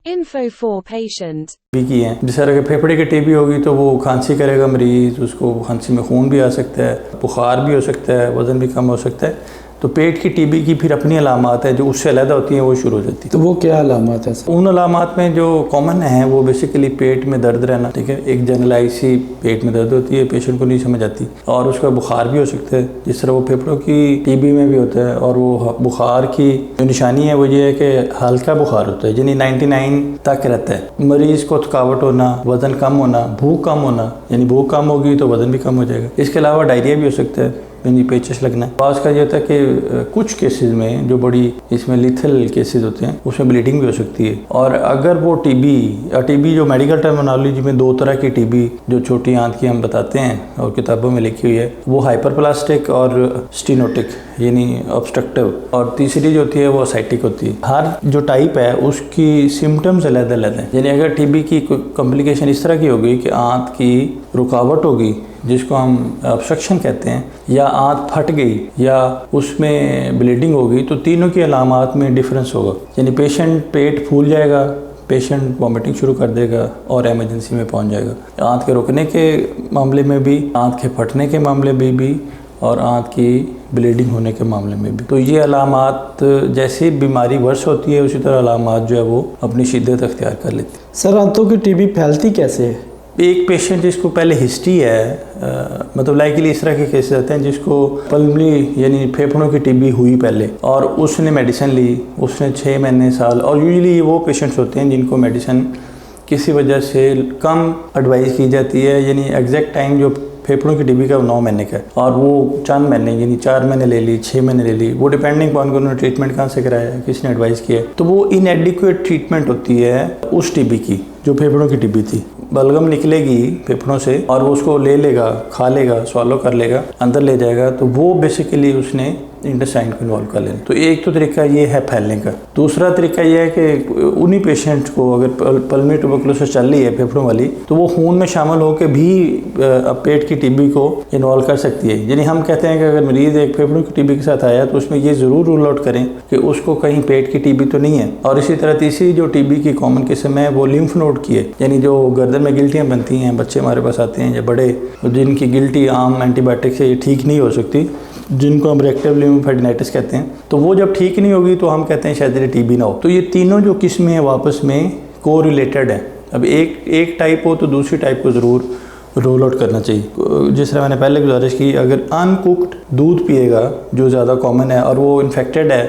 Info for patient. की हैं। जिस तरह के फेफड़े की टीबी होगी तो वो खांसी करेगा मरीज़, उसको खांसी में खून भी आ सकता है, बुखार भी हो सकता है, वज़न भी कम हो सकता है। तो पेट की टीबी की फिर अपनी अलामात है जो उससे अलग होती हैं, वो शुरू हो जाती है। तो वो क्या अलामत है सर? उन अलामात में जो कॉमन हैं वो बेसिकली पेट में दर्द रहना, ठीक है, एक जनरलाइज सी पेट में दर्द होती है, पेशेंट को नहीं समझ आती, और उसका बुखार भी हो सकता है जिस तरह वो फेफड़ों की टीबी में भी होता है। और वो बुखार की जो निशानी है वो ये है कि हल्का बुखार होता है, यानी 99 तक रहता है। मरीज़ को थकावट होना, वज़न कम होना, भूख कम होना, यानी भूख कम होगी तो वज़न भी कम हो जाएगा। इसके अलावा डायरिया भी हो सकता है, पेचिश लगना है। बात का ये होता है कि कुछ केसेस में जो बड़ी इसमें लिथल केसेस होते हैं उसमें ब्लीडिंग भी हो सकती है। और अगर वो टीबी जो मेडिकल टर्मिनोलॉजी में दो तरह की टीबी जो छोटी आंत की हम बताते हैं और किताबों में लिखी हुई है, वो हाइपरप्लास्टिक और स्टेनोटिक यानी ऑब्स्ट्रक्टिव, और तीसरी जो होती है वो असाइटिक होती है। हर जो टाइप है उसकी सिम्टम्स अलग अलग हैं। यानी अगर टीबी की कॉम्प्लिकेशन इस तरह की होगी कि आंत की रुकावट होगी जिसको हम ऑब्स्ट्रक्शन कहते हैं, या आंत फट गई या उसमें ब्लीडिंग होगी, तो तीनों की अलामात में डिफरेंस होगा। यानी पेशेंट पेट फूल जाएगा, पेशेंट वॉमिटिंग शुरू कर देगा और इमरजेंसी में पहुंच जाएगा। आंत के रुकने के मामले में भी, आंत के फटने के मामले में भी, और आंत की ब्लीडिंग होने के मामले में भी। तो ये अलामात जैसी बीमारी वर्ष होती है उसी तरह अलामात जो है वो अपनी शिद्दत अख्तियार कर लेती है। सर आंतों की टीबी फैलती कैसे है? एक पेशेंट जिसको पहले हिस्ट्री है, मतलब लाइकली इस तरह के केसेस आते हैं जिसको पल्मोनरी यानी फेफड़ों की टीबी हुई पहले और उसने मेडिसिन ली, उसने 6 महीने साल, और यूजुअली वो पेशेंट्स होते हैं जिनको मेडिसिन किसी वजह से कम एडवाइस की जाती है। यानी एग्जैक्ट टाइम जो फेफड़ों की टीबी का 9 महीने का है और वो चंद महीने यानी 4 महीने ले ली, 6 महीने ले ली, वो डिपेंडिंग अपॉन उन्होंने ट्रीटमेंट कहाँ से कराया है, किसने एडवाइस किया है। तो वो इनएडिक्वेट ट्रीटमेंट होती है उस टीबी की जो फेफड़ों की टीबी थी। बलगम निकलेगी फेफड़ों से और वो उसको ले लेगा, खा लेगा, स्वॉलो कर लेगा, अंदर ले जाएगा, तो वो बेसिकली उसने इंटेस्टाइन को इन्वॉल्व कर लेना। तो एक तो तरीका ये है फैलने का। दूसरा तरीका ये है कि उन्हीं पेशेंट्स को अगर पल्मोनरी ट्यूबरकुलोसिस चल रही है फेफड़ों वाली, तो वो खून में शामिल होकर भी पेट की टीबी को इन्वॉल्व कर सकती है। यानी हम कहते हैं कि अगर मरीज़ एक फेफड़ों की टीबी के साथ आया तो उसमें ये ज़रूर रूल आउट करें कि उसको कहीं पेट की टीबी तो नहीं है। और इसी तरह तीसरी जो टीबी की कॉमन किस्म है वो लिम्फ नोड की है, यानी जो गर्दन में गिल्टियाँ बनती हैं, बच्चे हमारे पास आते हैं या बड़े, जिनकी गिल्टी आम एंटीबायोटिक से ठीक नहीं हो सकती, जिनको हम रेक्टल लिम्फेडेनाइटिस कहते हैं, तो वो जब ठीक नहीं होगी तो हम कहते हैं शायद ये टीबी ना हो। तो ये तीनों जो किस्में हैं आपस में कोरिलेटेड हैं। अब एक टाइप हो तो दूसरी टाइप को ज़रूर रोल आउट करना चाहिए। जिस तरह मैंने पहले गुजारिश की, अगर अनकुक्ड दूध पिएगा जो ज़्यादा कॉमन है और वो इन्फेक्टेड है